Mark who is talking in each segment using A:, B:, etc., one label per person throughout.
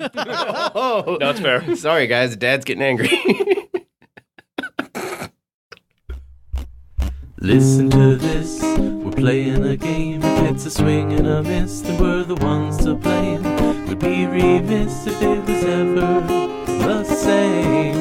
A: Oh,
B: No, it's fair.
A: Sorry, guys. Dad's getting angry.
C: Listen to this, we're playing a game. If it's a swing and a miss, then we're the ones to blame. We'd be remiss if it was ever the same.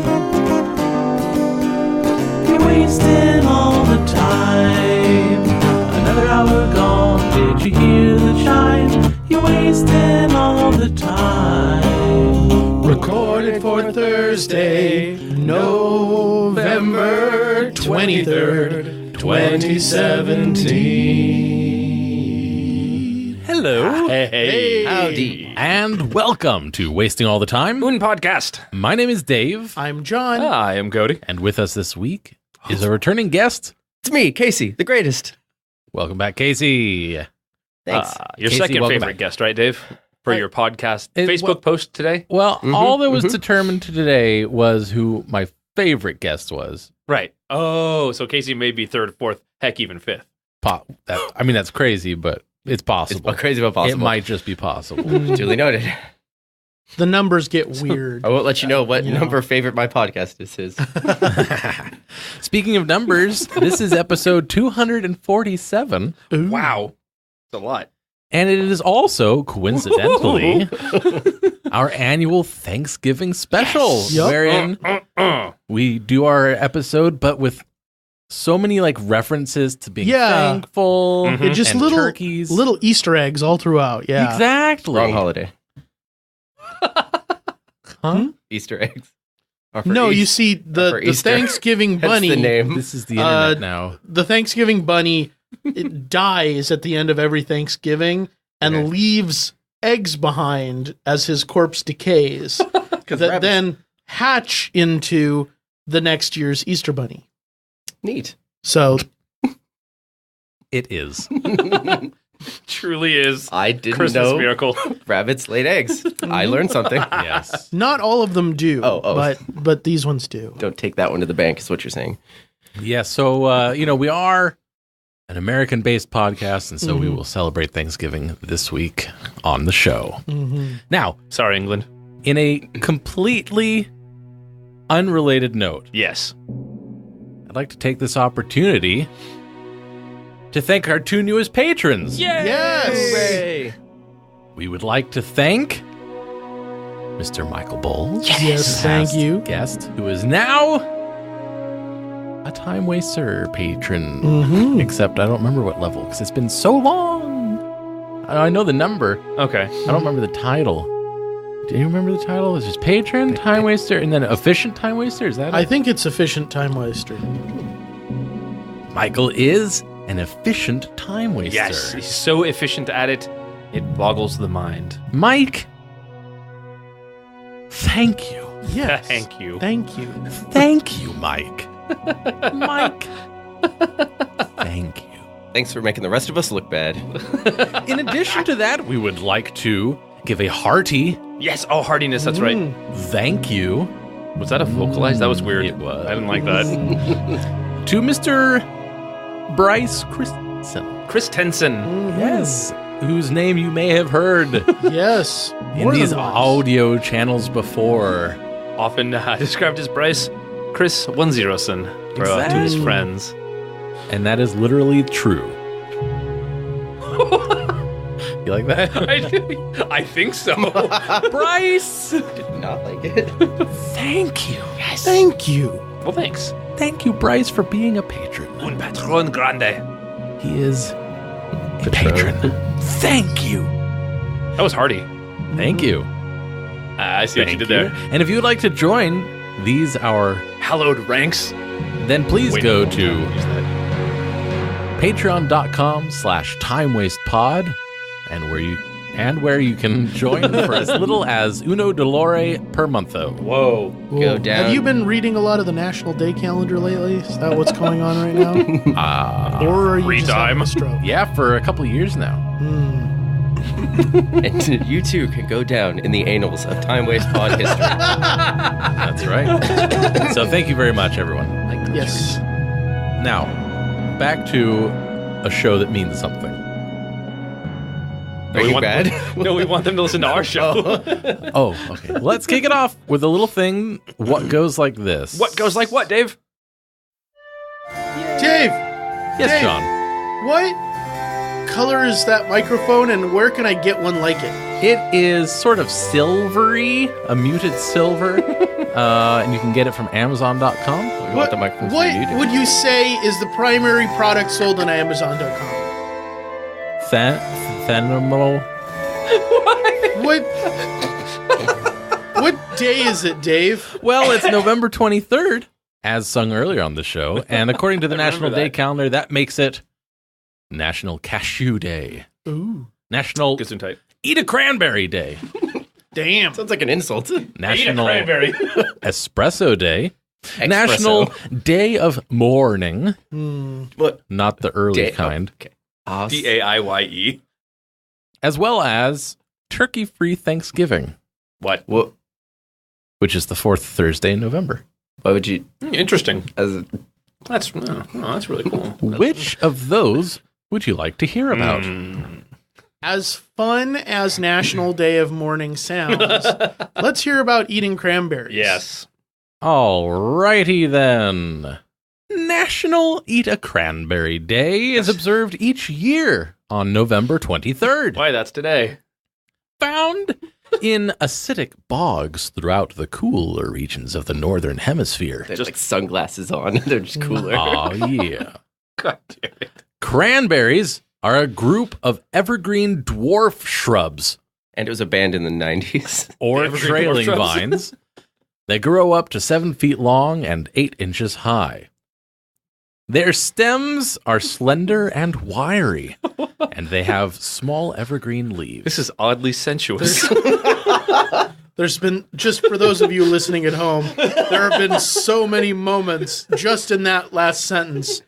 C: You're wasting all the time. Another hour gone, did you hear the chime? You're wasting all the time.
D: Recorded for Thursday, November 23rd, 2017.
C: Hello.
B: Hey.
A: Howdy.
C: And welcome to Wasting All the Time.
B: Moon Podcast.
C: My name is Dave,
D: I'm John.
B: I am Cody.
C: and with us this week is a returning guest.
A: It's me, Casey, the greatest.
C: Welcome back, Casey.
A: Thanks.
B: Your
C: Casey,
B: second
C: welcome
B: favorite
C: back.
B: guest, right, Dave? For your podcast
C: It-
B: Facebook post today?
C: Well, all that was determined today was who my favorite guest was.
B: Right. Oh, so Casey may be third, fourth, heck, even fifth.
C: That's crazy, but it's possible.
A: It's crazy but possible.
C: It might just be possible.
A: Duly noted.
D: The numbers get weird.
A: I won't let you know what
D: You know.
A: number favorite my podcast is.
C: Speaking of numbers, this is episode 247,
D: Ooh.
B: Wow. It's a lot.
C: and it is also, coincidentally, our annual Thanksgiving special,
D: Yup.
C: wherein we do our episode, but with so many like references to being
D: Yeah.
C: thankful.
B: Mhm.
D: It just
C: and
D: little
C: turkeys.
D: little Easter eggs all throughout. Yeah.
C: Exactly.
A: Wrong holiday.
C: Huh?
A: Easter eggs. Are for
D: No, you
A: East-
D: see
A: for
D: the
A: Easter.
D: Thanksgiving
A: That's
D: bunny.
A: the name.
C: This is the internet
D: Uh,
C: now.
D: The Thanksgiving bunny it dies at the end of every Thanksgiving and
A: Okay.
D: leaves eggs behind as his corpse decays that
A: rabbits-
D: then hatch into the next year's Easter bunny.
A: Neat.
D: So
C: It is.
B: Truly is
A: I didn't
B: Christmas
A: know
B: miracle.
A: rabbits laid eggs. I learned something.
C: Yes.
D: not all of them do,
A: Oh.
D: but these ones do.
A: Don't take that one to the bank, is what you're saying.
C: Yeah, so we are an American-based podcast, and so we will celebrate Thanksgiving this week on the show.
D: Mhm.
C: Now,
B: Sorry, England.
C: in a completely unrelated note,
B: Yes.
C: I'd like to take this opportunity to thank our two newest patrons.
D: Yes.
A: Hooray!
C: We would like to thank Mr. Michael Bowles.
D: Yes, thank
C: past
D: you.
C: Guest, who is now a Time Waster patron.
D: Mhm.
C: Except I don't remember what level, because it's been so long. I know the number.
B: Okay.
C: I don't remember the title. Do you remember the title? It's just patron, time waster, and then efficient time waster? Is that
D: I
C: it?
D: think it's efficient time waster.
C: Michael is an efficient time waster.
B: Yes. He's so efficient at it, it boggles the mind.
C: Mike, thank you.
D: Yes.
B: Thank you.
D: Thank you.
C: Thank you, Mike. Mike, thank you.
A: Thanks for making the rest of us look bad.
C: In addition to that, we would like to give a hearty
B: Yes. Oh, hardiness. That's right.
C: thank you
B: Was that a vocalized? That was weird.
C: It was.
B: I didn't like that.
C: to Mr. Bryce Christensen.
B: Chris Tenson.
C: Yes, whose name you may have heard
D: Yes.
C: in
D: More than
C: these
D: once.
C: audio channels before.
B: Often described as Bryce. Chris Onezeroson to his
C: Exactly.
B: friends.
C: And that is literally true. You like that?
B: I think so.
C: Bryce!
A: Did not like it.
C: Thank you.
D: Thank you.
B: Well, thanks.
C: Thank you, Bryce, for being a patron.
B: Un patron grande.
C: He is a patron. Thank you.
B: That was hardy.
C: Thank you.
B: I see what you
C: Thank
B: did there.
C: And if you would like to join these, our,
B: Hallowed ranks.
C: then please
B: Wait,
C: go
B: use
C: to
B: that.
C: patreon.com/timewastepod and where you can join for as little as $1 per montho.
B: Whoa.
A: Go down.
D: Have you been reading a lot of the National Day calendar lately? Is that what's going on right now? Or are you
B: free
D: just having
B: time.
D: a stroke?
C: Yeah, for a couple of years now.
A: And you too can go down in the annals of Time Waste Pod history.
C: That's right. So thank you very much, everyone.
D: Yes.
C: Now, back to a show that means something.
A: Breaking Bad?
B: No, we want them to listen to our show.
C: Oh, okay. Let's kick it off with a little thing. What goes like this?
B: What goes like what, Dave?
D: Dave,
C: Yes,
D: Dave.
C: John.
D: what color is that microphone, and where can I get one like it?
C: It is sort of silvery, a muted silver, and you can get it from Amazon.com.
A: We want the microphone for you, dude.
D: would you say is the primary product sold on Amazon.com?
C: Phenomenal.
D: What day is it, Dave?
C: Well, it's November 23rd, as sung earlier on the show, and according to the National
B: that.
C: Day calendar, that makes it National Cashew Day.
D: Ooh,
C: National
B: Good tight.
C: Eat a Cranberry Day.
D: damn.
A: Sounds like an insult.
C: National
B: Cranberry.
C: Espresso Day.
A: Espresso.
C: National Day of Mourning.
A: What?
C: Not the early
A: Day-
C: kind.
A: Okay.
B: Daiye.
C: As well as Turkey-Free Thanksgiving,
B: What?
A: What?
C: which is the fourth Thursday in November.
A: Why would you?
B: Interesting.
A: As a,
B: That's really cool.
C: Which of those would you like to hear about?
D: As fun as National Day of Mourning sounds, let's hear about eating cranberries.
B: Yes.
C: Alrighty then. National Eat a Cranberry Day is observed each year on November 23rd.
B: Why, that's today.
C: Found in acidic bogs throughout the cooler regions of the Northern Hemisphere.
A: they have like sunglasses on. They're just cooler.
C: Oh, yeah.
B: God damn it.
C: Cranberries are a group of evergreen dwarf shrubs
A: And it was a band in the 90s.
C: or
B: Evergreen
C: trailing
B: dwarf shrubs.
C: vines. They grow up to 7 feet long and 8 inches high. Their stems are slender and wiry, and they have small evergreen leaves.
B: This is oddly sensuous.
D: There's been, just for those of you listening at home, there have been so many moments just in that last sentence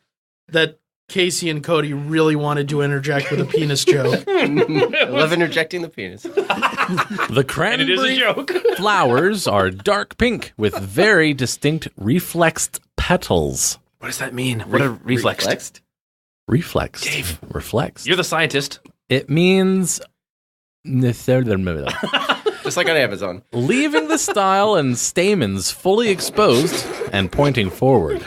D: that Casey and Cody really wanted to interject with a penis joke.
A: I love interjecting the penis.
C: The
B: And it is a
C: cranberry
B: joke.
C: flowers are dark pink with very distinct reflexed petals.
B: What does that mean? What are reflexed?
A: Reflexed?
C: Reflexed.
B: Dave.
C: Reflexed.
B: You're the scientist.
C: It means leaving
A: Just like on Amazon.
C: the style and stamens fully exposed and pointing forward.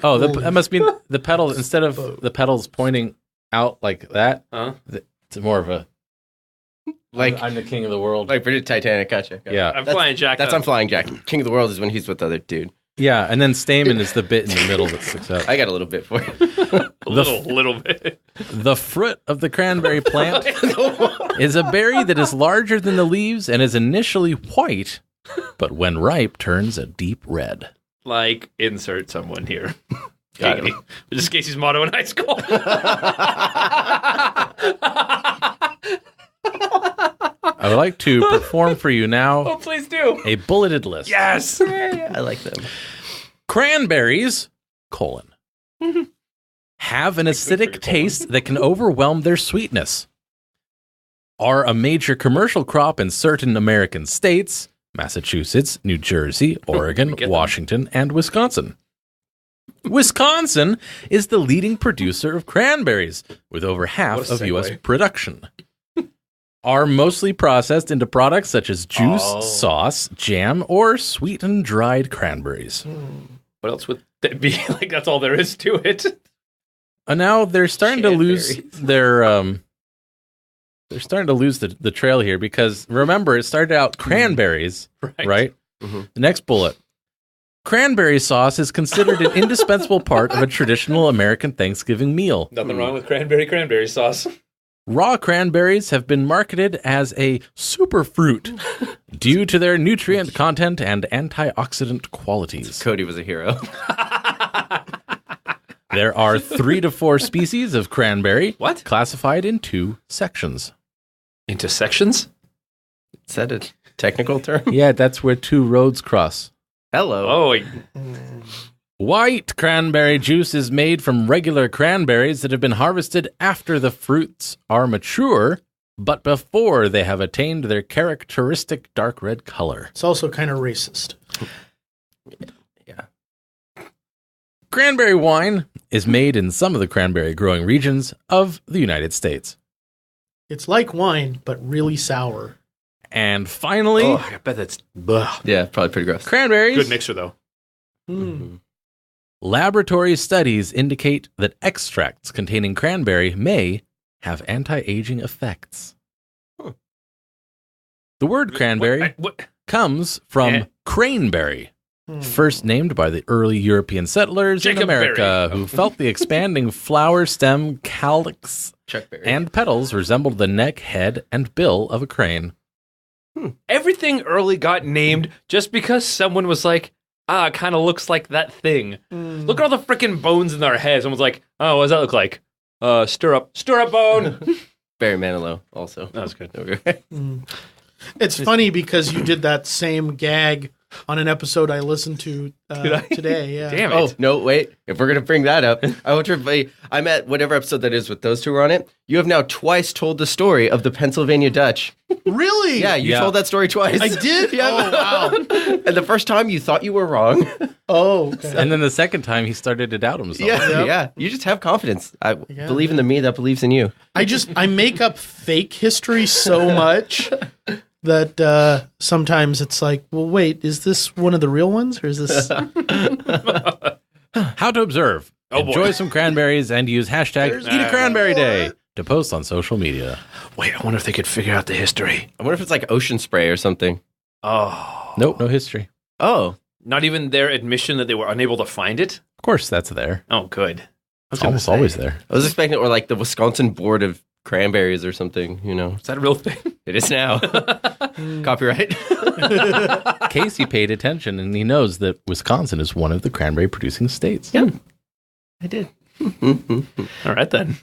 C: Oh, that must mean the petals, instead of the petals pointing out like that,
B: Huh?
C: it's more of a,
A: Like
C: I'm the king of the world.
A: like Bridget Titanic. Gotcha.
C: Yeah.
B: I'm flying Jack.
A: That's on Flying Jack. King of the World is when he's with the other dude.
C: Yeah, and then stamen is the bit in the middle that sticks out.
A: I got a little bit for you.
B: a little bit.
C: The fruit of the cranberry plant is a berry that is larger than the leaves and is initially white, but when ripe turns a deep red.
B: Like, insert someone here.
A: Got
B: Katie.
A: him.
B: This is Casey's motto in high school.
C: I would like to perform for you now
B: Oh, please do.
C: a bulleted list.
B: Yes.
A: I like them.
C: Cranberries, have an acidic taste that can overwhelm their sweetness. Are a major commercial crop in certain American states, Massachusetts, New Jersey, Oregon,
B: Get them.
C: Washington, and Wisconsin. Wisconsin is the leading producer of cranberries, with over half
B: What a
C: of U.S.
B: segue.
C: production. Are mostly processed into products such as juice,
B: Oh.
C: sauce, jam, or sweetened dried cranberries.
B: What else would that be? Like, that's all there is to it.
C: And now they're starting to lose
A: Cranberries.
C: they're starting to lose the trail here, because remember, it started out cranberries, right?
A: Mhm.
C: The next bullet. Cranberry sauce is considered an indispensable part of a traditional American Thanksgiving meal.
B: Nothing wrong with cranberry sauce.
C: Raw cranberries have been marketed as a superfruit due to their nutrient content and antioxidant qualities.
A: Cody was a hero.
C: There are 3 to 4 species of cranberry,
B: What?
C: classified in 2 sections.
B: Into sections?
A: Is that a technical term?
C: Yeah, that's where 2 roads cross.
A: Hello.
B: Oh,
C: White cranberry juice is made from regular cranberries that have been harvested after the fruits are mature, but before they have attained their characteristic dark red color.
D: It's also kind of racist.
A: Yeah.
C: Cranberry wine is made in some of the cranberry growing regions of the United States.
D: It's like wine, but really sour.
C: And finally,
B: Oh, I bet that's
A: Yeah, probably pretty gross.
C: cranberries.
B: good mixer though.
D: Mm.
C: Laboratory studies indicate that extracts containing cranberry may have anti-aging effects.
A: Huh.
C: The word cranberry
B: What?
C: comes from
B: Eh.
C: craneberry,
D: Mm.
C: first named by the early European settlers in
B: Jacob
C: America, who felt the expanding flower stem calyx
A: Chuck Berry.
C: and petals resembled the neck, head, and bill of a crane.
B: Everything early got named just because someone was like, it kind of looks like that thing.
D: Mm.
B: Look at all the freaking bones in our heads. Someone's like, oh, what does that look like? Stirrup bone.
A: Barry Manilow also.
B: That was good.
A: Okay.
D: Mm. It's funny because you did that same gag on an episode I listened to
B: Did I?
D: today. Yeah.
B: Damn it.
A: Oh, no, wait. If we're going to bring that up, I want everybody, I'm at whatever episode that is with those two are on it. You have now twice told the story of the Pennsylvania Dutch.
D: Really?
A: Yeah, you
C: Yeah.
A: told that story twice.
D: I did?
A: Yeah.
D: Oh, wow.
A: And the first time you thought you were wrong.
D: Oh, okay.
C: And then the second time, he started to doubt himself.
A: Yeah,
D: Yep.
A: yeah. You just have confidence. I
D: Yeah,
A: believe in the me that believes in you.
D: I make up fake history so much that sometimes it's like, well, wait, is this one of the real ones or is this?
C: How to observe.
B: Oh, boy.
C: Enjoy some cranberries and use hashtag
D: There's
C: Eat a Cranberry
D: more.
C: Day to post on social media.
B: Wait, I wonder if they could figure out the history.
A: I wonder if it's like ocean spray or something.
B: Oh.
C: Nope, no history.
A: Oh.
B: Not even their admission that they were unable to find it?
C: Of course, that's there.
B: Oh, good. I was
C: It's
B: gonna
C: almost
B: say,
C: always there.
A: I was expecting or like the Wisconsin Board of Cranberries or something, you know.
B: Is that a real thing?
A: It is now. Copyright.
C: Casey paid attention, and he knows that Wisconsin is one of the cranberry producing states.
A: Yeah. I did.
B: All right, then.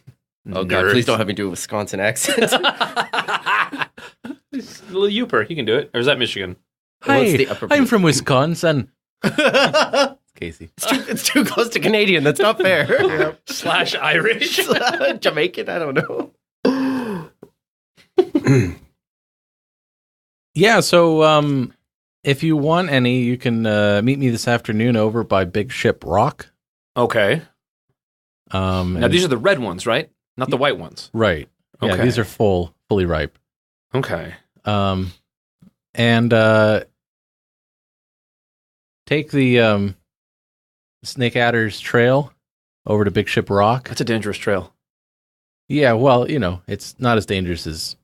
A: Oh, God, please don't have me do a Wisconsin accent.
B: Little Youper, he can do it. Or is that Michigan?
A: What's
C: Hi,
A: the upper
C: I'm
A: bit?
C: from Wisconsin. Casey.
A: It's too close to Canadian. That's not fair.
B: / Irish.
A: Jamaican? I don't know.
C: Yeah, so if you want any, you can meet me this afternoon over by Big Ship Rock.
B: Okay. Now,
C: And-
B: these are the red ones, right? Not the white ones.
C: right. Yeah,
B: Okay.
C: these are fully ripe.
B: Okay.
C: And take the Snake Adders Trail over to Big Ship Rock.
B: That's a dangerous trail.
C: Yeah, well, you know, it's not as dangerous as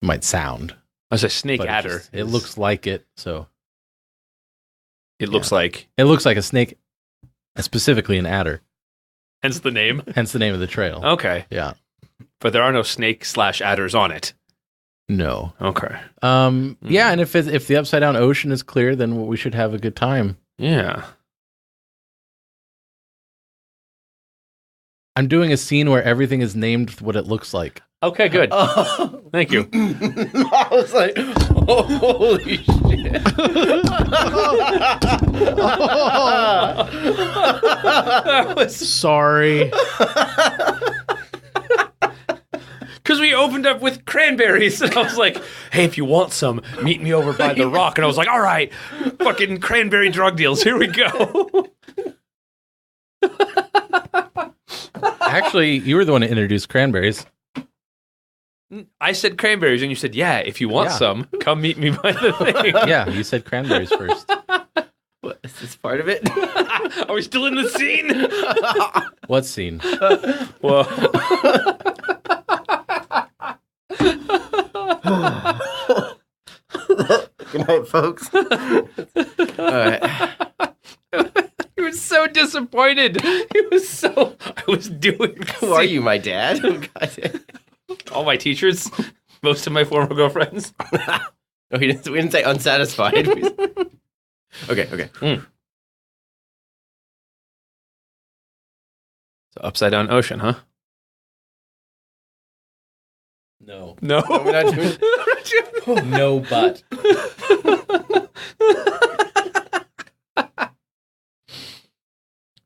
C: it might sound.
B: I say snake
C: but
B: adder.
C: it looks like it, so
B: It looks like.
C: it looks like a snake, specifically an adder.
B: Hence the name.
C: Hence the name of the trail.
B: Okay.
C: Yeah.
B: But there are no snake / adders on it.
C: No.
B: Okay.
C: Yeah, and if the upside down ocean is clear, then we should have a good time.
B: Yeah.
C: I'm doing a scene where everything is named what it looks like.
B: Okay, good.
A: Oh.
B: Thank you.
A: I was like, holy shit.
B: That was
D: Sorry.
B: because we opened up with cranberries, and I was like, "Hey, if you want some, meet me over by the rock." And I was like, "All right, fucking cranberry drug deals. Here we go."
C: Actually, you were the one to introduce cranberries.
B: I said cranberries, and you said, "Yeah, if you want
C: Yeah.
B: some, come meet me by the thing."
C: Yeah, you said cranberries first.
A: What, is this part of it?
B: Are we still in the scene?
C: What scene?
B: Whoa.
A: Good night, folks. All right.
B: He was so disappointed. He was so. I was doing.
A: Who are you, my dad? Oh, God.
B: All my teachers, most of my former girlfriends.
A: No, we didn't say unsatisfied. Okay.
B: So upside down ocean, huh?
C: No.
B: No,
A: we're not doing-
C: No, but.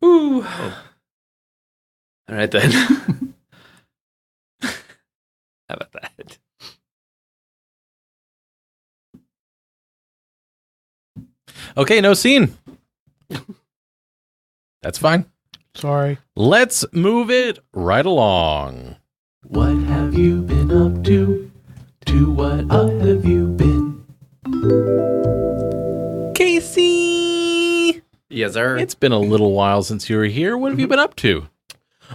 B: Ooh. All right then. How about that?
C: Okay, no scene. That's fine.
D: Sorry.
C: Let's move it right along. What have you been up to? To what up have you been? Casey!
A: Yes, sir.
C: It's been a little while since you were here. What have you been up to?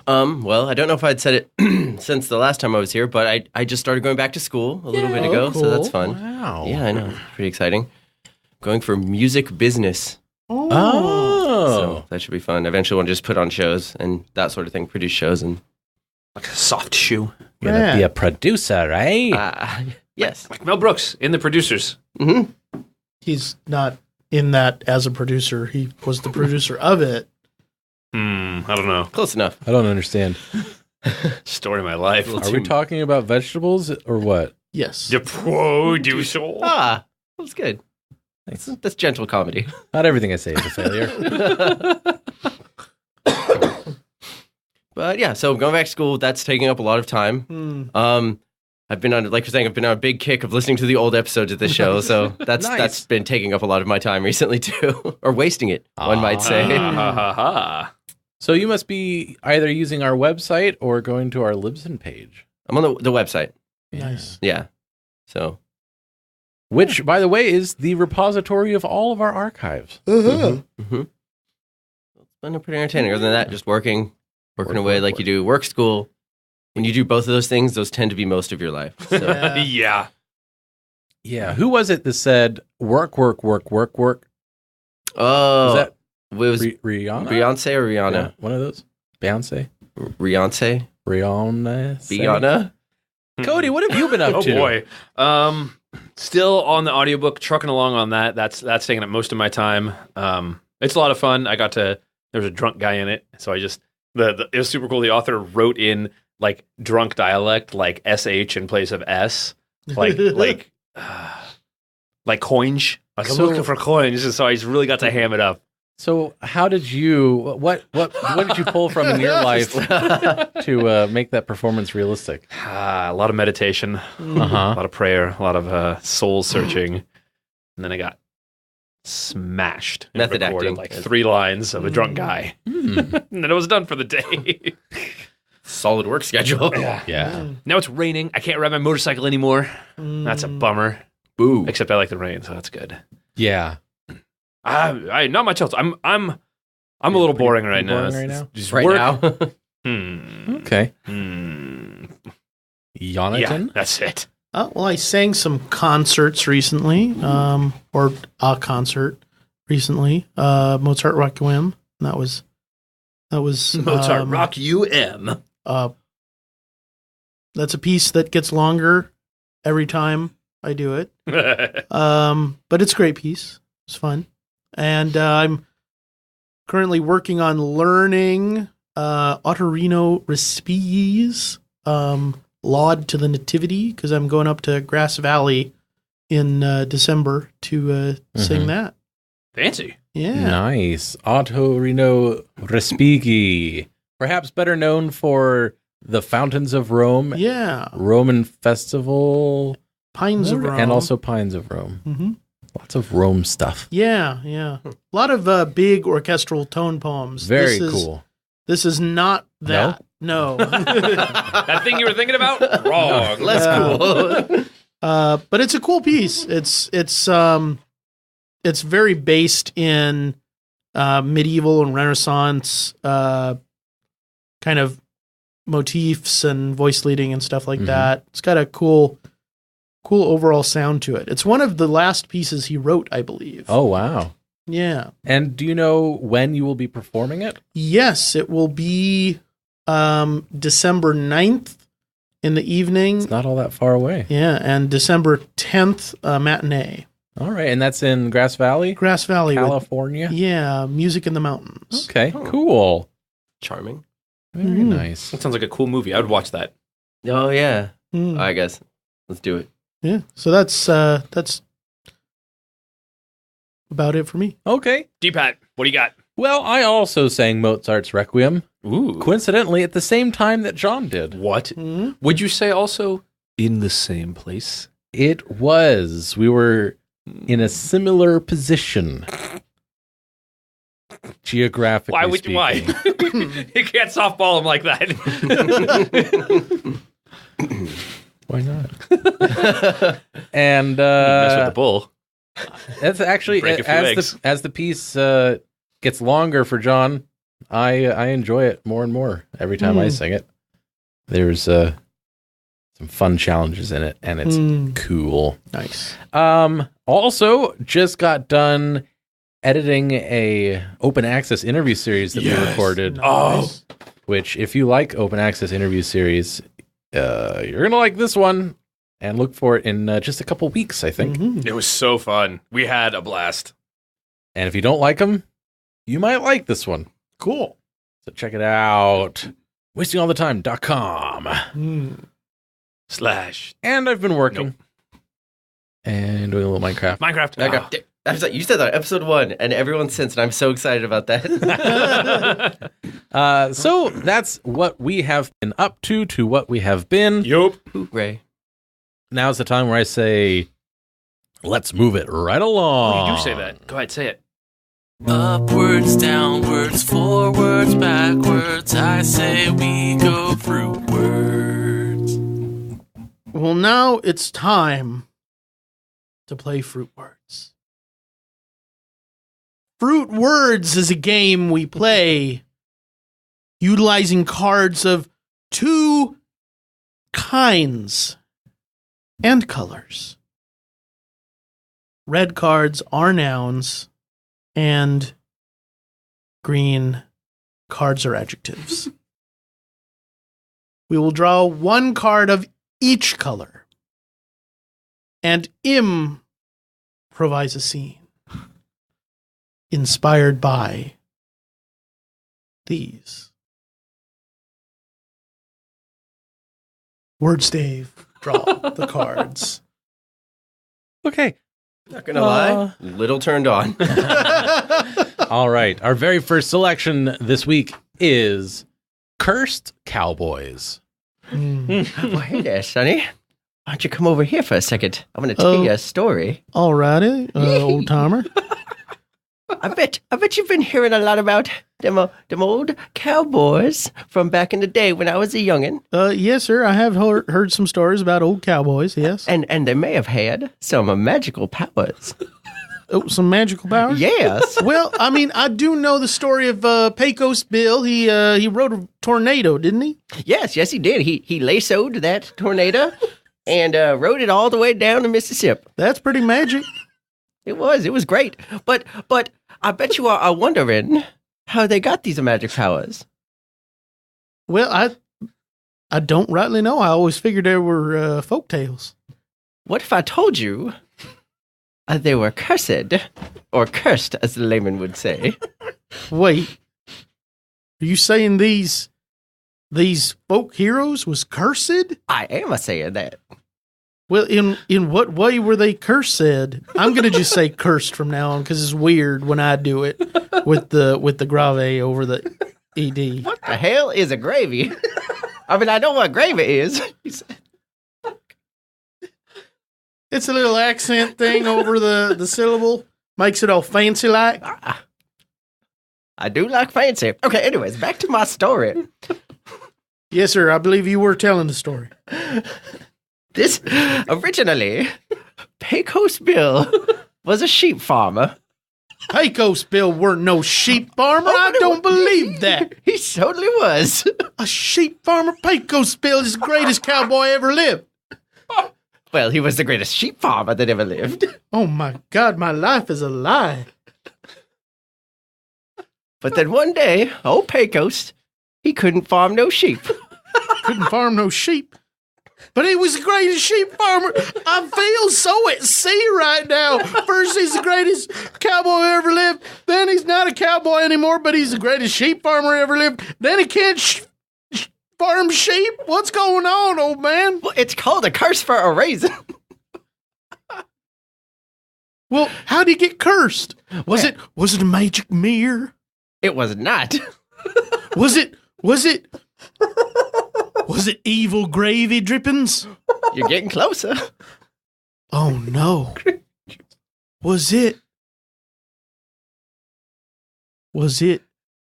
A: Well, I don't know if I'd said it since the last time I was here, but I just started going back to school a little bit ago, so that's fun.
C: Wow.
A: Yeah, I know. It's pretty exciting. Going for music business.
C: Oh.
A: So that should be fun. Eventually, we'll just put on shows and that sort of thing, produce shows. And
B: Like a soft shoe.
C: You're going to be a producer, right?
A: yes.
B: Like Mel Brooks in The Producers.
A: Mm-hmm.
D: He's not in that as a producer. He was the producer of it.
B: I don't know.
A: Close enough.
C: I don't understand.
B: Story of my life.
C: Are we talking about vegetables or what?
D: Yes.
B: The producer.
A: That's good.
C: Thanks.
A: That's gentle comedy.
C: Not everything I say is a failure.
A: But yeah, so going back to school, that's taking up a lot of time. I've been on, like you're saying, I've been on a big kick of listening to the old episodes of this show, so that's been taking up a lot of my time recently too, or wasting it, one might say.
C: So you must be either using our website or going to our Libsyn page.
A: I'm on the website.
D: Nice.
A: Yeah. So.
C: Which, by the way, is the repository of all of our archives.
A: Mm-hmm. It's been pretty entertaining. Other than that, just working away like you do. Work, school. When you do both of those things, those tend to be most of your life. So.
B: Yeah.
C: Yeah. Who was it that said work?
A: Oh.
C: Was that
A: it was
C: Rihanna?
A: Beyonce or Rihanna?
C: Yeah, one of those. Beyonce?
A: Rihanna?
C: Rihanna? Cody, what have you been up to?
B: Oh, boy. Still on the audiobook, trucking along on that. That's taking up most of my time. It's a lot of fun. There was a drunk guy in it, so it was super cool. The author wrote in like drunk dialect, like SH in place of S, like coinge. Like I'm looking for coins, so I just really got to ham it up.
C: So how did you, what did you pull from in your life to make that performance realistic?
B: A lot of meditation, a lot of prayer, a lot of soul searching, and then I got smashed. And
A: Method
B: recorded,
A: acting.
B: like 3 lines of a drunk guy, and then it was done for the day.
A: Solid work schedule.
C: Yeah.
B: Now it's raining. I can't ride my motorcycle anymore. That's a bummer.
A: Boo.
B: Except I like the rain, so that's good.
C: Yeah.
B: I not much else. I'm a little boring right now.
C: Boring right now?
B: Just
A: Right
B: work.
A: now.
C: Okay.
B: Yeah,
C: Jonathan?
B: that's it.
D: Well, I sang some concerts recently, or a concert recently. Mozart Requiem. That was
B: Mozart Rock UM.
D: That's a piece that gets longer every time I do it. But it's a great piece. It's fun. And I'm currently working on learning Ottorino Respi's Laud to the Nativity, because I'm going up to Grass Valley in December to sing that.
B: Fancy.
D: Yeah.
C: Nice. Ottorino Respighi. Perhaps better known for the Fountains of Rome.
D: Yeah.
C: Roman Festival.
D: Pines of Rome.
C: And also Pines of Rome.
D: Mm-hmm.
C: Lots of Rome stuff.
D: Yeah. A lot of big orchestral tone poems.
C: Very cool.
D: This is not that. No.
B: That thing you were thinking about? Wrong.
A: Less cool.
D: But it's a cool piece. It's very based in medieval and Renaissance kind of motifs and voice leading and stuff like that. It's got a cool overall sound to it. It's one of the last pieces he wrote, I believe.
C: Oh, wow.
D: Yeah.
C: And do you know when you will be performing it?
D: Yes, it will be December 9th in the evening.
C: It's not all that far away.
D: Yeah, and December 10th matinee.
C: All right, and that's in Grass Valley?
D: Grass Valley.
C: California?
D: Yeah, Music in the Mountains.
C: Okay, cool.
A: Charming.
C: Very nice.
B: That sounds like a cool movie. I would watch that.
A: Oh, yeah. I guess. Let's do it.
D: Yeah, so that's about it for me.
C: Okay.
B: D-Pat, what do you got?
C: Well, I also sang Mozart's Requiem,
B: Ooh.
C: coincidentally at the same time that John did.
B: What? Would you say also in the same place?
C: It was. We were in a similar position. Geographically
B: Why?
C: speaking.
B: You can't softball him like that.
C: Why not? And
B: mess with the bull.
C: that's actually
B: Break a few eggs.
C: as the piece gets longer for John, I enjoy it more and more every time I sing it. There's some fun challenges in it, and it's cool.
D: Nice.
C: Also, just got done editing a open access interview series that we recorded.
D: Nice.
C: Which, if you like open access interview series, you're gonna like this one, and look for it in just a couple weeks, I think.
B: It was so fun. We had a blast.
C: And if you don't like them, you might like this one.
D: Cool.
C: So check it out. wastingallthetime.com.
B: /
C: And I've been working and doing a little Minecraft.
B: Minecraft.
A: I was like, you said that episode 1, and everyone since, and I'm so excited about that.
C: So that's what we have been up to what we have been.
B: Yup.
A: Hooray.
C: Now's the time where I say, let's move it right along.
B: You do say that. Go ahead, say it.
E: Upwards, downwards, forwards, backwards, I say we go fruitwards.
D: Well, now it's time to play Fruitwards. Fruitwards is a game we play utilizing cards of 2 kinds and colors. Red cards are nouns, and green cards are adjectives. We will draw 1 card of each color and improvise a scene inspired by these. Words, Dave, draw the cards.
C: Okay.
A: Not gonna lie, little turned on.
C: All right. Our very first selection this week is Cursed Cowboys.
A: Well, hey there, Sonny. Why don't you come over here for a second? I'm gonna tell you a story.
D: Alrighty, old timer.
A: I bet you've been hearing a lot about them old cowboys from back in the day when I was a youngin'.
D: Yes, sir. I have heard some stories about old cowboys. Yes,
A: And they may have had some magical powers.
D: oh, some magical powers.
A: Yes.
D: Well, I mean, I do know the story of Pecos Bill. He rode a tornado, didn't he?
A: Yes, he did. He lassoed that tornado and rode it all the way down to Mississippi.
D: That's pretty magic.
A: It was great. But I bet you are wondering how they got these magic powers.
D: Well, I don't rightly know. I always figured there were folk tales.
A: What if I told you they were cursed, or cursed, as the layman would say?
D: Wait, are you saying these folk heroes was cursed?
A: I am saying that.
D: Well, in what way were they cursed? I'm gonna just say cursed from now on because it's weird when I do it with the grave over the ed.
A: What the hell is a gravy? I mean, I know what gravy is.
D: It's a little accent thing over the syllable, makes it all fancy like.
A: I do like fancy. Okay, anyways, back to my story.
D: Yes, sir. I believe you were telling the story.
A: This, originally, Pecos Bill was a sheep farmer.
D: Pecos Bill weren't no sheep farmer. I don't believe that.
A: He totally was.
D: A sheep farmer? Pecos Bill is the greatest cowboy ever lived.
A: Well, he was the greatest sheep farmer that ever lived.
D: Oh my God, my life is a lie.
A: But then one day, old Pecos, he couldn't farm no sheep.
D: Couldn't farm no sheep. But he was the greatest sheep farmer. I feel so at sea right now. First, he's the greatest cowboy ever lived. Then he's not a cowboy anymore, but he's the greatest sheep farmer ever lived. Then he can't farm sheep. What's going on, old man?
A: Well, it's called a curse for a reason.
D: Well, how did he get cursed? Was it a magic mirror?
A: It was not.
D: Was it evil gravy drippings?
A: You're getting closer.
D: Oh no. Was it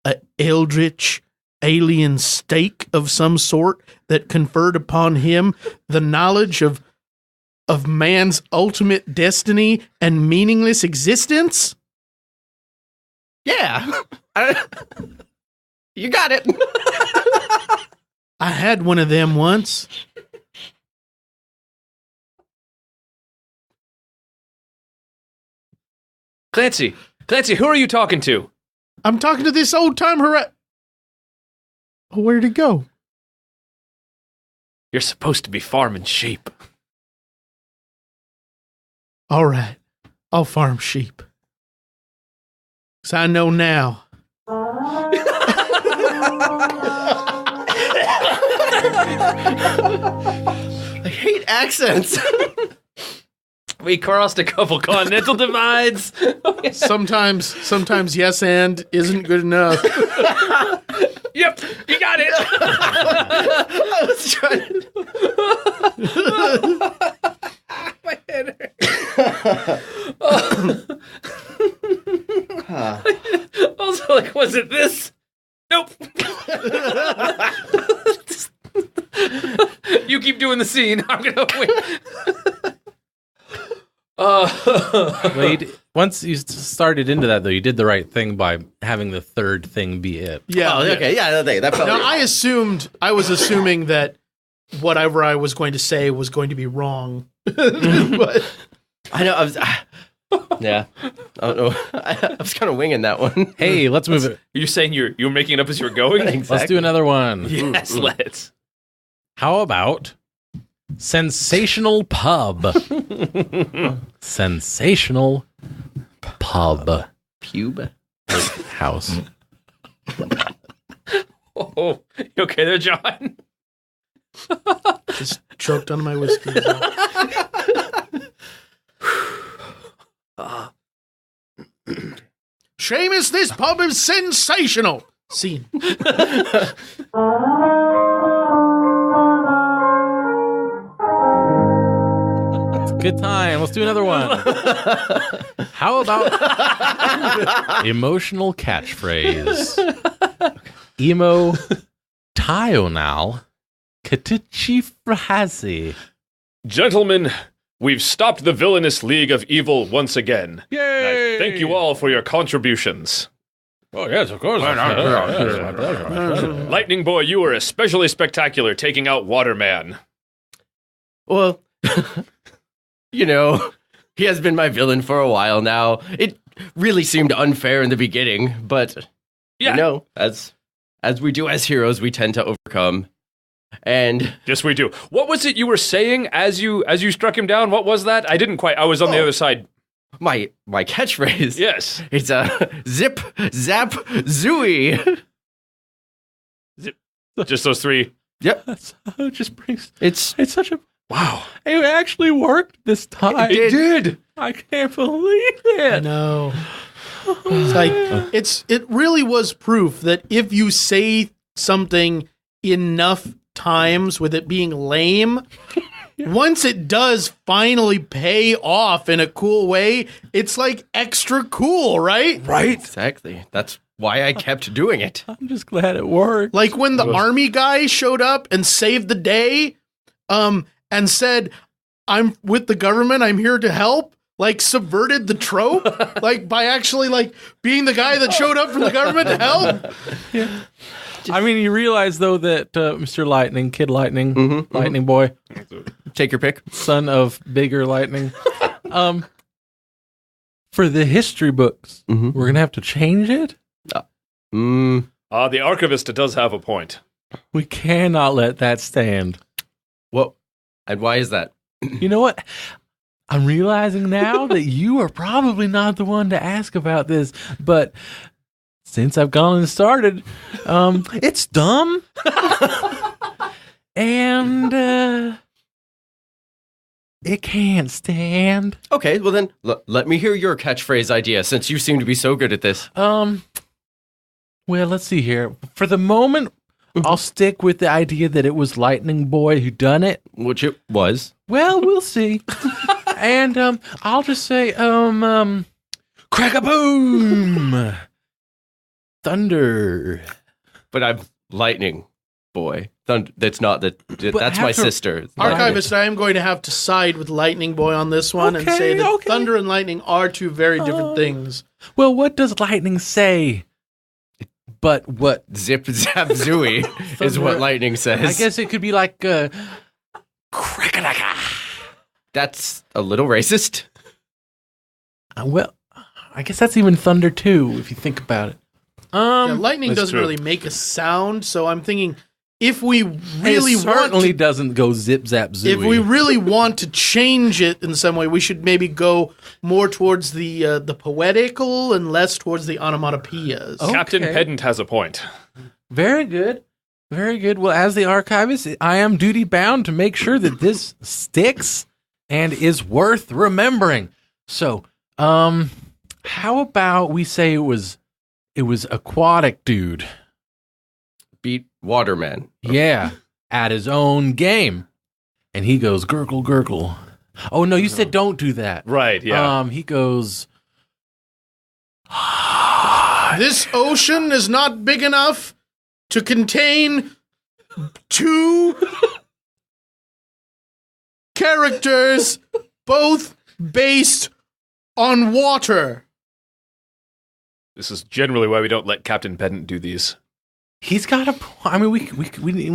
D: a eldritch alien stake of some sort that conferred upon him the knowledge of man's ultimate destiny and meaningless existence?
A: Yeah. You got it.
D: I had one of them once.
B: Clancy, who are you talking to?
D: I'm talking to this old-time where'd it go?
B: You're supposed to be farming sheep.
D: All right, I'll farm sheep. 'Cause I know now.
A: I hate accents.
B: We crossed a couple continental divides.
D: Sometimes yes and isn't good enough.
B: Yep, you got it.
A: I was trying
B: My head hurts. Also, like, was it this? Nope. You keep doing the scene. I'm gonna wait.
C: Once you started into that, though, you did the right thing by having the third thing be it.
D: Yeah.
A: Oh, okay. Yeah, that felt
D: Now,
A: right.
D: I was assuming that whatever I was going to say was going to be wrong. But
A: I know. Yeah. I don't know. I was kind of winging that one.
C: Hey, let's move it.
B: You're saying you were making it up as you were going?
C: Let's do another one.
B: Yes, let's.
C: How about Sensational Pub? Sensational Pub.
A: Pube.
C: House.
B: Oh, you okay there, John?
D: just choked on my whiskey. Seamus, this pub is sensational. Scene.
C: Good time. Let's do another one. How about emotional catchphrase? Emo Tional Katichifrahazi.
B: Gentlemen, we've stopped the villainous league of evil once again.
C: Yay!
B: I thank you all for your contributions.
C: Oh, yes, of course. My pleasure.
B: Lightning Boy, you were especially spectacular taking out Waterman.
A: Well, you know, he has been my villain for a while now. It really seemed unfair in the beginning, but
B: Yeah.
A: you know, as we do as heroes, we tend to overcome. And
B: Yes, we do. What was it you were saying as you struck him down? What was that? I didn't quite. I was on the other side.
A: my catchphrase,
B: Yes.
A: it's a zip, zap, zooey.
B: Just those three.
A: Yep,
C: It just brings.
A: it's
C: It's such a.
B: Wow.
C: It actually worked this time.
B: It did.
C: I can't believe
D: I
C: it.
D: know. It's like it really was proof that if you say something enough times with it being lame, once it does finally pay off in a cool way, it's like extra cool, right?
A: right. Exactly. That's why I kept doing it.
C: I'm just glad it worked.
D: Like when the army guy showed up and saved the day, and said, "I'm with the government, I'm here to help," like subverted the trope, like by actually like being the guy that showed up from the government to help.
C: I mean, you realize, though, that Mr. Lightning, Kid Lightning, Lightning Boy,
A: Take your pick.
C: son of Bigger Lightning, for the history books, we're going to have to change it.
B: The archivist does have a point.
C: We cannot let that stand.
A: What? And why is that?
C: You know what? I'm realizing now that you are probably not the one to ask about this, but since I've gone and started, it's dumb. And it can't stand.
A: Okay, well then, let me hear your catchphrase idea, since you seem to be so good at this.
C: Well, let's see here. For the moment, I'll stick with the idea that it was Lightning Boy who done it.
A: Which it was.
C: Well, we'll see. And I'll just say, crack-a-boom, thunder.
A: But lightning boy. That's not that's my sister.
D: Archivist, I am going to have to side with Lightning Boy on this one and say that thunder and lightning are two very different things.
C: Well, what does lightning say? But what?
A: Zip zap zooey is what lightning says.
C: I guess it could be like crack-a-lacka.
A: That's a little racist.
C: Well, I guess that's even thunder too, if you think about it.
D: Lightning doesn't really make a sound, so I'm thinking if we really
C: certainly doesn't go zip zap zooey.
D: If we really want to change it in some way, we should maybe go more towards the poetical and less towards the onomatopoeias.
B: Okay. Captain Pedant has a point.
C: Very good. Very good. Well, as the archivist, I am duty bound to make sure that this sticks and is worth remembering. So, how about we say it was aquatic dude.
A: Beat Waterman.
C: Yeah, at his own game. And he goes, gurgle, gurgle. Oh, no, you said don't do that.
B: Right, yeah.
C: He goes...
D: This ocean is not big enough to contain two characters, both based on water.
B: This is generally why we don't let Captain Pedant do these.
C: He's got a. I mean, we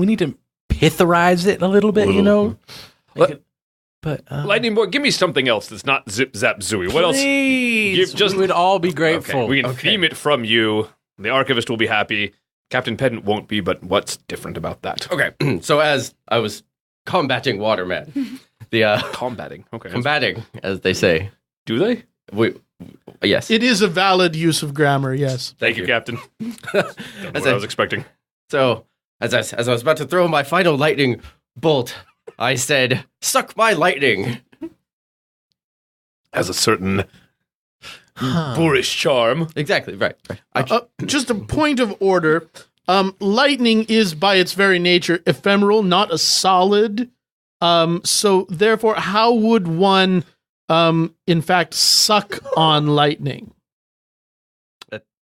C: need to pitherize it a little bit, you know. But
B: Lightning Boy, give me something else that's not zip zap zooey. What else?
C: Please, we would all be grateful.
B: Okay, we can theme it from you. The archivist will be happy. Captain Pedant won't be. But what's different about that?
A: Okay, so as I was combating Waterman,
B: combating,
A: as they say.
B: Do they?
A: Yes.
D: It is a valid use of grammar, yes.
B: Thank you, Captain. That's what I was expecting.
A: So, as I was about to throw my final lightning bolt, I said, "Suck my lightning."
B: Has a certain boorish charm.
A: Exactly, right.
D: Just a point of order. Lightning is, by its very nature, ephemeral, not a solid. So, therefore, how would one... in fact, suck on lightning?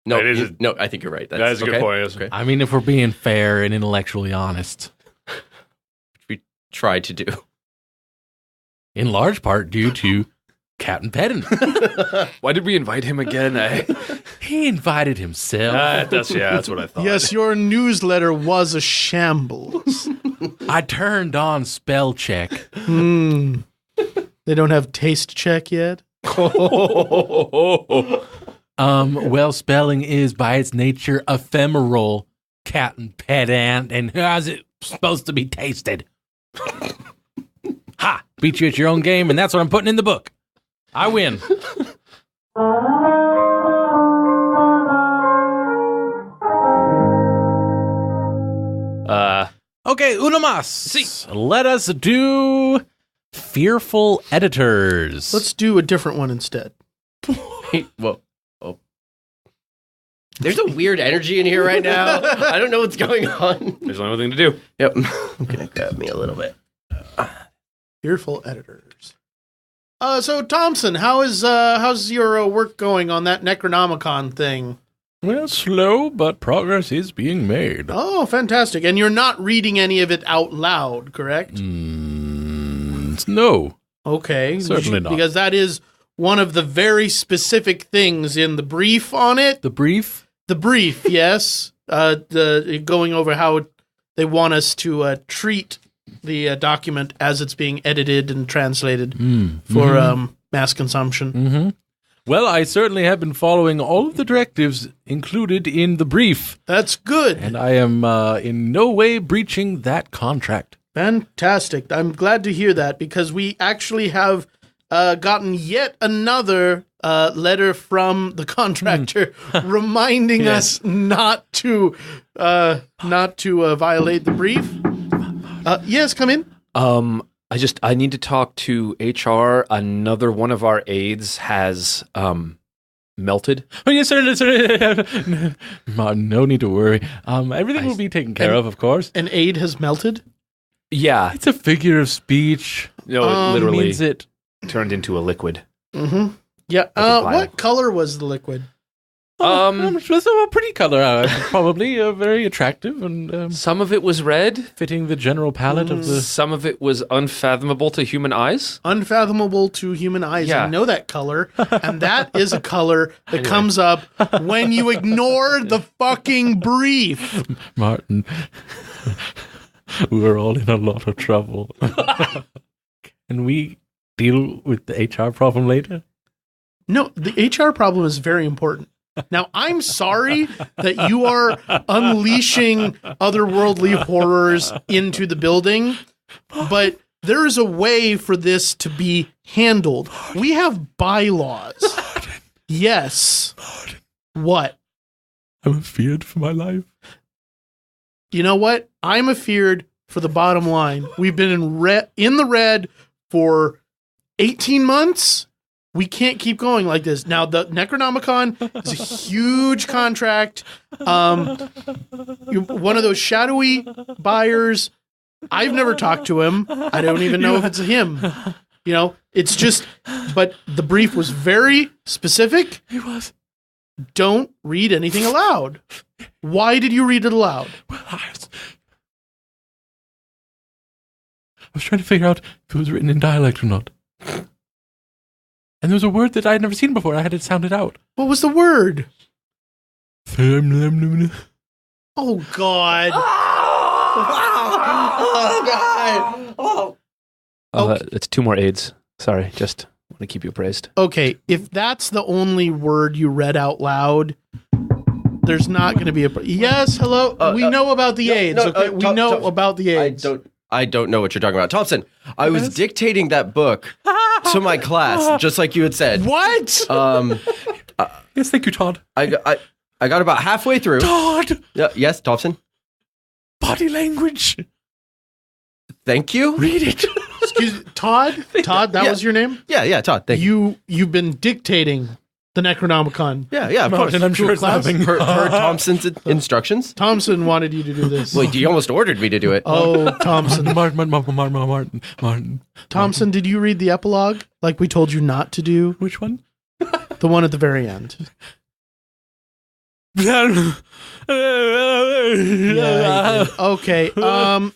A: No, I think you're right.
B: That is a good point.
A: Okay.
C: I mean, if we're being fair and intellectually honest.
A: Which we try to do.
C: In large part due to Captain Pedant.
B: Why did we invite him again?
C: He invited himself.
B: That's what I thought.
D: Yes, your newsletter was a shambles.
C: I turned on spell check.
D: They don't have taste check yet?
C: Well, spelling is by its nature ephemeral, Captain Pedant, and how's it supposed to be tasted? Ha! Beat you at your own game, and that's what I'm putting in the book. I win. Okay, una más.
B: Sí.
C: Let us do fearful editors.
D: Let's do a different one instead.
A: Well, there's a weird energy in here right now. I don't know what's going on.
B: There's only one thing to do.
A: Yep. I'm gonna grab me a little bit.
D: Fearful editors. So Thompson, how's your work going on that Necronomicon thing?
C: Well, slow, but progress is being made.
D: Oh, fantastic. And you're not reading any of it out loud, correct?
C: No.
D: Okay.
C: Certainly not.
D: Because that is one of the very specific things in the brief on it.
C: The brief?
D: The brief, yes. Going over how they want us to treat the document as it's being edited and translated for mass consumption.
C: Mm-hmm. Well, I certainly have been following all of the directives included in the brief.
D: That's good.
C: And I am in no way breaching that contract.
D: Fantastic. I'm glad to hear that because we actually have gotten yet another letter from the contractor reminding us not to violate the brief. Yes, come in.
B: I need to talk to HR. Another one of our aides has melted.
C: Oh, yes, sir. No need to worry. Everything will be taken care of course.
D: An aide has melted?
B: Yeah.
C: It's a figure of speech.
B: No, it literally
C: means it
B: turned into a liquid.
D: Mm-hmm. Yeah. What color was the liquid?
C: It's a pretty color. Probably very attractive and
B: Some of it was red.
C: fitting the general palette of the.
B: Some of it was unfathomable to human eyes.
D: Unfathomable to human eyes.
B: Yeah.
D: I know that color, and that is a color that comes up when you ignore the fucking brief.
C: Martin, we're all in a lot of trouble. Can we deal with the HR problem later?
D: No, the HR problem is very important. Now, I'm sorry that you are unleashing otherworldly horrors into the building, but there is a way for this to be handled. We have bylaws. Yes. What?
C: I'm feared for my life.
D: You know what? I'm afeared for the bottom line. We've been in the red for 18 months. We can't keep going like this. Now, the Necronomicon is a huge contract. One of those shadowy buyers. I've never talked to him. I don't even know if it's him. You know, it's just, but the brief was very specific.
C: It was.
D: Don't read anything aloud. Why did you read it aloud?
C: Well, I was trying to figure out if it was written in dialect or not. And there was a word that I had never seen before. I had it sounded out.
D: What was the word?
C: Oh,
D: Oh, God.
A: Oh,
B: It's 2 more aids. Sorry, just want to keep you appraised.
D: Okay, if that's the only word you read out loud, there's not going to be a... Yes, hello? We know about the AIDS, okay? We know about the AIDS.
A: I don't know what you're talking about. Thompson, I was dictating that book to my class, just like you had said.
D: What?
C: yes, thank you, Todd.
A: I got about halfway through.
C: Todd!
A: Yes, Thompson?
C: Body language.
A: Thank you.
C: Read it.
D: Excuse me, Todd? Todd, that was your name?
A: Yeah, Todd, thank you.
D: You've been dictating the Necronomicon.
A: Yeah, of course.
C: And I'm sure it's nothing.
A: Per Thompson's instructions.
D: Thompson wanted you to do this.
A: Wait, you almost ordered me to do it.
D: Oh, Thompson.
C: Martin.
D: Thompson, did you read the epilogue like we told you not to do?
C: Which one?
D: The one at the very end. Yeah, I did. Okay.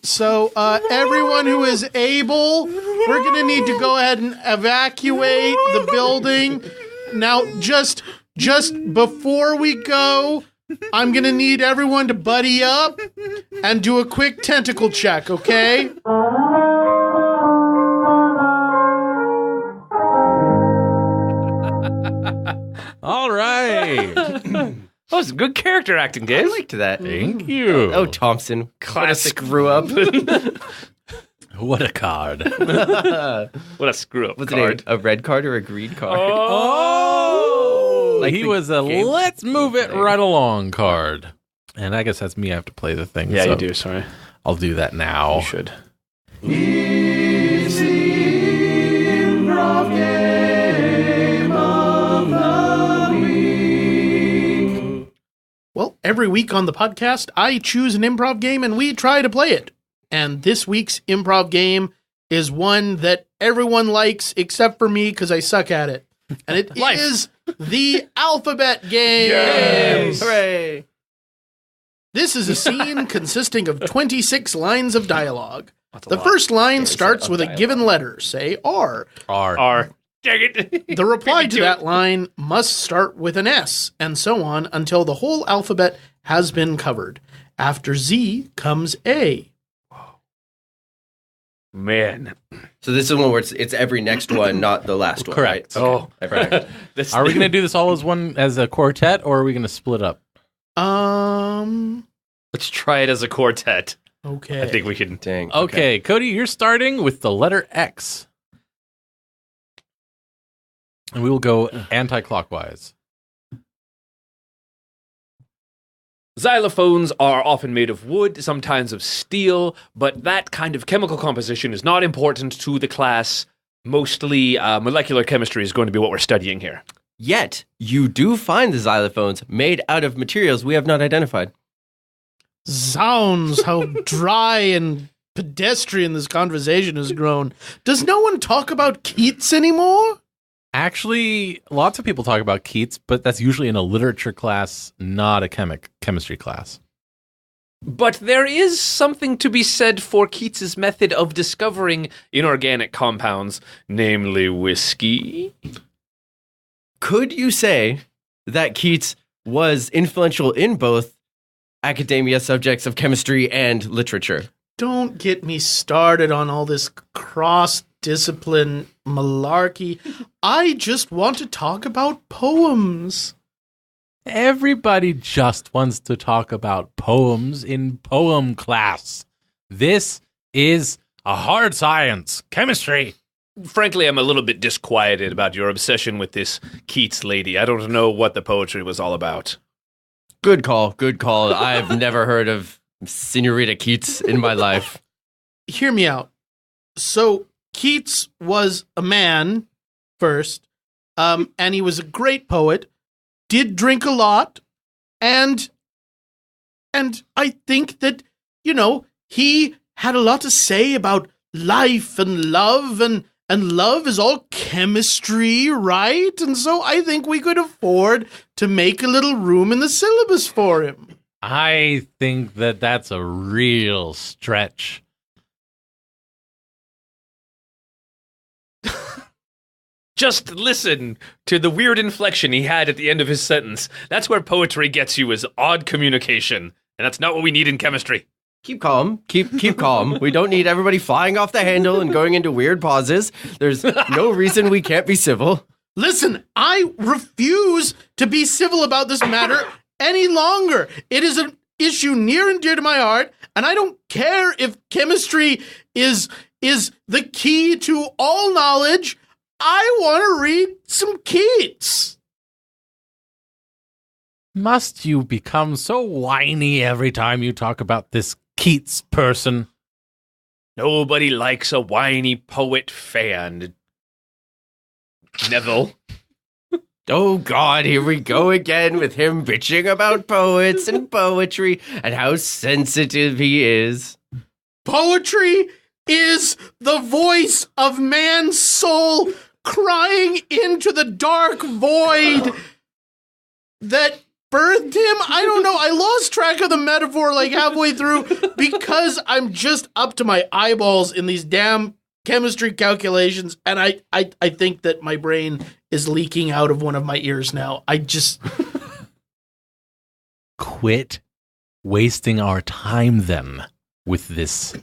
D: So everyone who is able, we're gonna need to go ahead and evacuate the building. Now, just before we go, I'm gonna need everyone to buddy up and do a quick tentacle check, okay?
C: All right.
B: That was good character acting, Dave.
A: I liked that.
C: Thank you.
A: Oh, Thompson.
B: Classic
A: Screw up.
C: What a card.
B: What a screw up
A: What's
B: card.
A: it? A red card or a green card?
C: Oh,
A: Like
C: he
A: the
C: was a
A: game
C: let's move it
A: thing.
C: right along card. And I guess that's me. I have to play the thing.
B: Yeah,
C: so
B: you do. Sorry.
C: I'll do that now.
B: You should.
D: Well, every week on the podcast, I choose an improv game and we try to play it. And this week's improv game is one that everyone likes except for me because I suck at it. And it is the alphabet game.
B: Yes.
A: Hooray.
D: This is a scene consisting of 26 lines of dialogue.
B: That's a
D: The
B: lot.
D: first line
A: There's
D: starts
A: a
D: with a
A: dialogue.
D: given letter, say R.
B: R. Dang it.
D: The reply
B: Beat
D: to
B: me
D: that
B: it.
D: line must start with an S, and so on until the whole alphabet has been covered. After Z comes A.
B: Man.
A: So this is one where it's every next one, not the last one,
C: Correct.
A: right?
B: Oh.
A: Correct.
B: This,
C: Are we going to do this all as a quartet, or are we going to split up?
B: Let's try it as a quartet.
D: Okay.
B: I think we can.
A: Dang.
C: Okay, Cody, you're starting with the letter X. And we will go anti-clockwise.
B: Xylophones are often made of wood, sometimes of steel, but that kind of chemical composition is not important to the class. Mostly molecular chemistry is going to be what we're studying here.
A: Yet, you do find the xylophones made out of materials we have not identified.
D: Zounds, how dry and pedestrian this conversation has grown. Does no one talk about Keats anymore?
C: Actually, lots of people talk about Keats, but that's usually in a literature class, not a chemistry class.
B: But there is something to be said for Keats's method of discovering inorganic compounds, namely whiskey.
A: Could you say that Keats was influential in both academia subjects of chemistry and literature?
D: Don't get me started on all this cross-discipline malarkey. I just want to talk about poems.
C: Everybody just wants to talk about poems in poem class. This is a hard science, chemistry.
B: Frankly, I'm a little bit disquieted about your obsession with this Keats lady. I don't know what the poetry was all about.
A: Good call. Good call. I've never heard of Senorita Keats in my life.
D: Hear me out. So Keats was a man first, and he was a great poet, did drink a lot, and I think that, he had a lot to say about life and love, and love is all chemistry, right? And so I think we could afford to make a little room in the syllabus for him.
C: I think that that's a real stretch.
B: Just listen to the weird inflection he had at the end of his sentence. That's where poetry gets you, is odd communication. And that's not what we need in chemistry.
A: Keep calm. Keep calm. We don't need everybody flying off the handle and going into weird pauses. There's no reason we can't be civil.
D: Listen, I refuse to be civil about this matter any longer. It is an issue near and dear to my heart, and I don't care if chemistry is the key to all knowledge. I want to read some Keats.
C: Must you become so whiny every time you talk about this Keats person?
B: Nobody likes a whiny poet fan. Neville.
A: Oh, God, here we go again with him bitching about poets and poetry and how sensitive he is.
D: Poetry is the voice of man's soul crying into the dark void that birthed him. I don't know. I lost track of the metaphor like halfway through because I'm just up to my eyeballs in these damn chemistry calculations, and I think that my brain is leaking out of one of my ears now. I just...
C: Quit wasting our time then with this.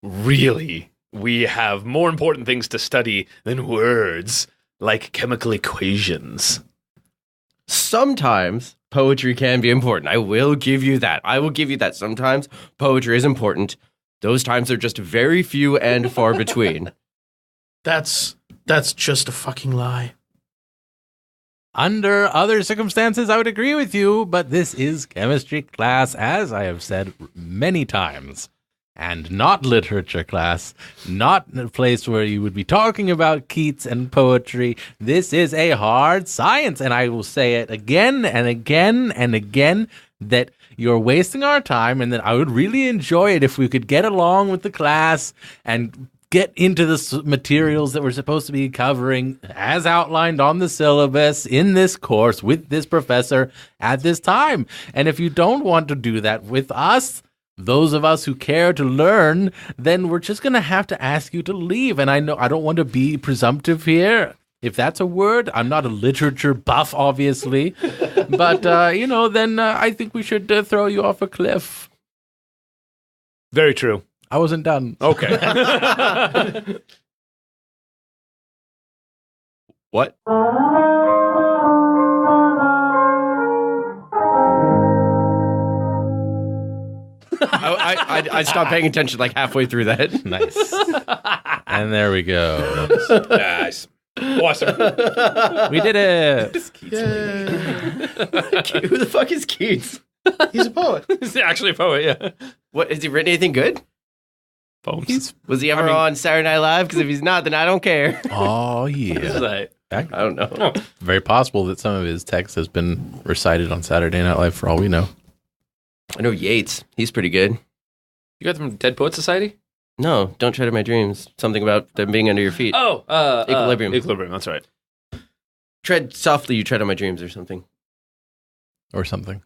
B: Really? We have more important things to study than words, like chemical equations.
A: Sometimes poetry can be important. I will give you that. Sometimes poetry is important. Those times are just very few and far between.
D: That's just a fucking lie.
C: Under other circumstances, I would agree with you, but this is chemistry class, as I have said many times, and not literature class, not a place where you would be talking about Keats and poetry. This is a hard science, and I will say it again and again and again, that you're wasting our time, and that I would really enjoy it if we could get along with the class and get into the materials that we're supposed to be covering as outlined on the syllabus in this course with this professor at this time. And if you don't want to do that with us, those of us who care to learn, then we're just going to have to ask you to leave. And I know I don't want to be presumptive here. If that's a word, I'm not a literature buff, obviously. But, then I think we should throw you off a cliff.
B: Very true.
C: I wasn't done.
B: Okay.
A: What? I stopped paying attention like halfway through that.
C: Nice. And there we go.
B: Nice. Awesome.
C: We did it.
A: Who the fuck is Keats?
D: He's a poet.
B: He's actually a poet, yeah.
A: What, has he written anything good?
B: Poems.
A: Was he ever on Saturday Night Live? Because if he's not, then I don't care.
C: Oh, yeah.
A: I don't know.
B: Oh.
C: Very possible that some of his text has been recited on Saturday Night Live for all we know.
A: I know Yates. He's pretty good.
B: You got them from Dead Poet Society?
A: No, don't tread on my dreams. Something about them being under your feet.
B: Oh,
A: Equilibrium.
B: Equilibrium, that's right.
A: Tread softly, you tread on my dreams, or something.
C: Or something.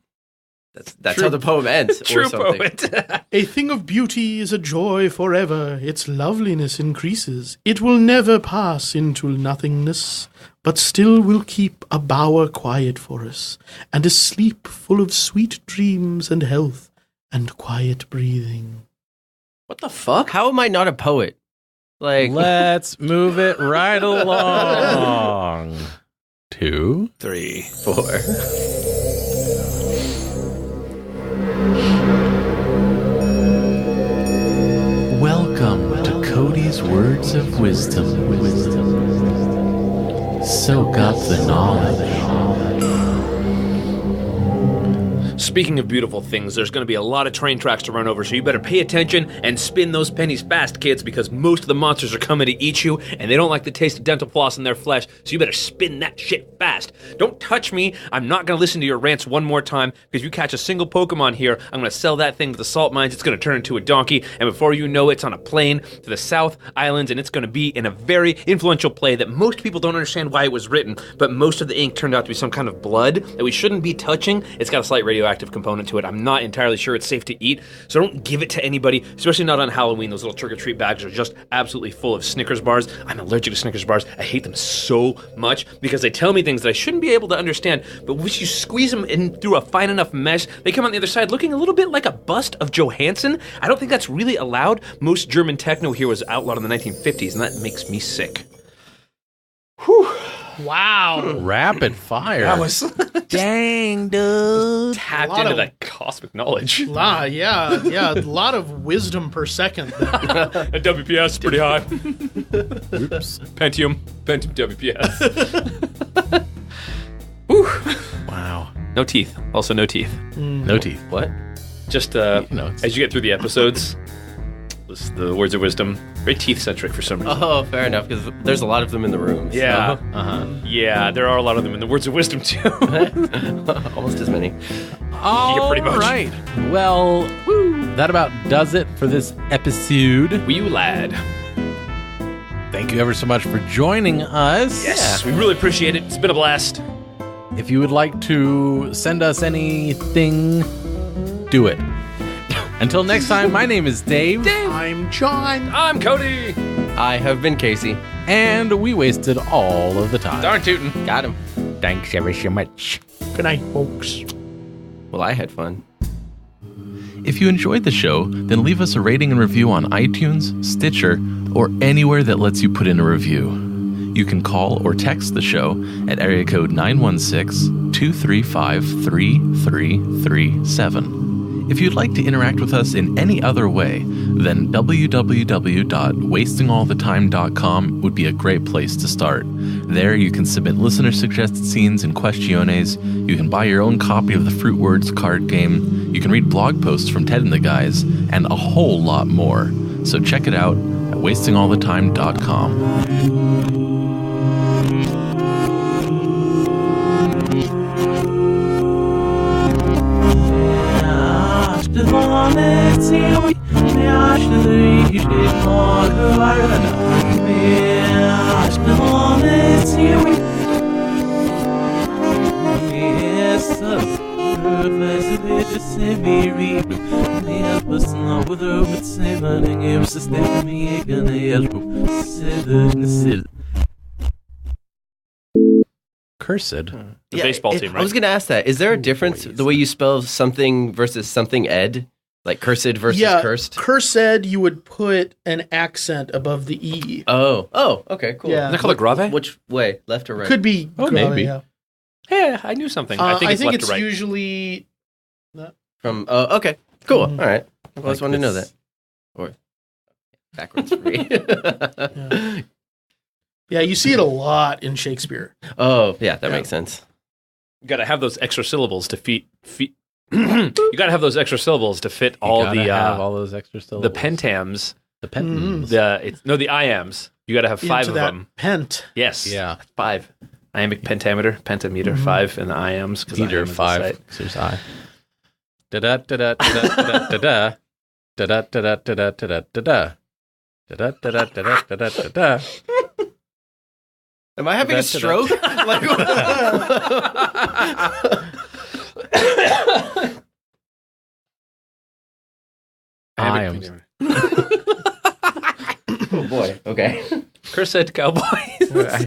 A: That's how the poem ends.
B: True
A: or something.
B: poet.
D: A thing of beauty is a joy forever. Its loveliness increases. It will never pass into nothingness, but still will keep a bower quiet for us, and a sleep full of sweet dreams and health and quiet breathing.
A: What the fuck? How am I not a poet? Like,
C: Let's move it right along. 2,
B: 3,
A: 4.
E: Welcome to Cody's Words of Wisdom. Soak up the knowledge.
B: Speaking of beautiful things, there's going to be a lot of train tracks to run over, so you better pay attention and spin those pennies fast, kids, because most of the monsters are coming to eat you, and they don't like the taste of dental floss in their flesh, so you better spin that shit fast. Don't touch me. I'm not going to listen to your rants one more time, because if you catch a single Pokemon here, I'm going to sell that thing to the salt mines. It's going to turn into a donkey, and before you know it, it's on a plane to the South Islands, and it's going to be in a very influential play that most people don't understand why it was written, but most of the ink turned out to be some kind of blood that we shouldn't be touching. It's got a slight radioactive component to it. I'm not entirely sure it's safe to eat, so don't give it to anybody, especially not on Halloween. Those little trick-or-treat bags are just absolutely full of Snickers bars. I'm allergic to Snickers bars. I hate them so much because they tell me things that I shouldn't be able to understand, but once you squeeze them in through a fine enough mesh, they come on the other side looking a little bit like a bust of Johansson. I don't think that's really allowed. Most German techno here was outlawed in the 1950s, and that makes me sick. Whew.
D: Wow.
C: rapid fire.
B: That was
C: Dang, dude.
B: tapped
D: lot
B: into
D: of-
B: that cosmic knowledge.
D: Yeah, a lot of wisdom per second.
B: That WPS is pretty high.
C: Oops.
B: Pentium WPS. Whew.
C: Wow.
B: No teeth. Also no teeth.
C: No teeth.
A: What?
B: Just
C: it's-
B: as you get through the episodes, the words of wisdom, very teeth-centric for some reason.
A: Oh, fair enough, because there's a lot of them in the room. so-
B: Yeah. Yeah, there are a lot of them in the words of wisdom, too.
A: Almost as many.
C: All
B: pretty much.
C: right. Well, that about does it for this episode.
B: Wee you lad.
C: Thank you ever so much for joining us.
B: Yes, we really appreciate it. It's been a blast.
C: If you would like to send us anything, do it. Until next time, my name is Dave.
D: I'm John.
B: I'm Cody.
A: I have been Casey.
C: And we wasted all of the time.
B: Darn tootin'.
A: Got him.
C: Thanks ever so much.
D: Good night, folks.
A: Well, I had fun.
E: If you enjoyed the show, then leave us a rating and review on iTunes, Stitcher, or anywhere that lets you put in a review. You can call or text the show at area code 916-235-3337. If you'd like to interact with us in any other way, then www.wastingallthetime.com would be a great place to start. There you can submit listener-suggested scenes and questiones, you can buy your own copy of the Fruitwards card game, you can read blog posts from Ted and the guys, and a whole lot more. So check it out at wastingallthetime.com.
C: Cursed.
B: The baseball team, right?
A: I was going to ask that. Is there a difference the way you spell something versus something ed? Like cursed versus cursed?
D: Cursed, you would put an accent above the E.
A: Oh, okay, cool.
D: Yeah.
B: Isn't that called a grave?
A: Which way? Left or right?
D: Could be.
C: Oh,
D: grave,
C: maybe.
D: Yeah.
B: Yeah, I knew something. I think it's left
D: it's
B: to right.
D: usually.
A: From, okay, cool.
D: Mhm.
A: All right. I always
C: Like
A: wanted to know
C: this.
A: that. Or backwards for me.
D: Yeah, you see it a lot in Shakespeare.
A: Oh, yeah, that
D: Yeah.
A: makes sense.
B: You got to have those extra syllables to fit. You got to have those extra syllables to fit all
C: You gotta
B: the
C: have all those extra
B: the
C: syllables.
B: pentams.
C: The pentams.
B: The iams. You got to have 5
D: Into
B: of
D: that
B: them.
D: Pent.
B: Yes.
C: Yeah.
B: 5. Iambic pentameter, pentameter, 5 in the iams. 'cause
C: Peter
B: iam is the
C: 5.
B: site.
C: There's I. Da da da da da da da da da da da da da da da da. Da-da-da-da-da-da-da-da.
A: Am I having a stroke? Like,
C: I am.
A: oh boy. Okay.
B: Chris said Cowboys.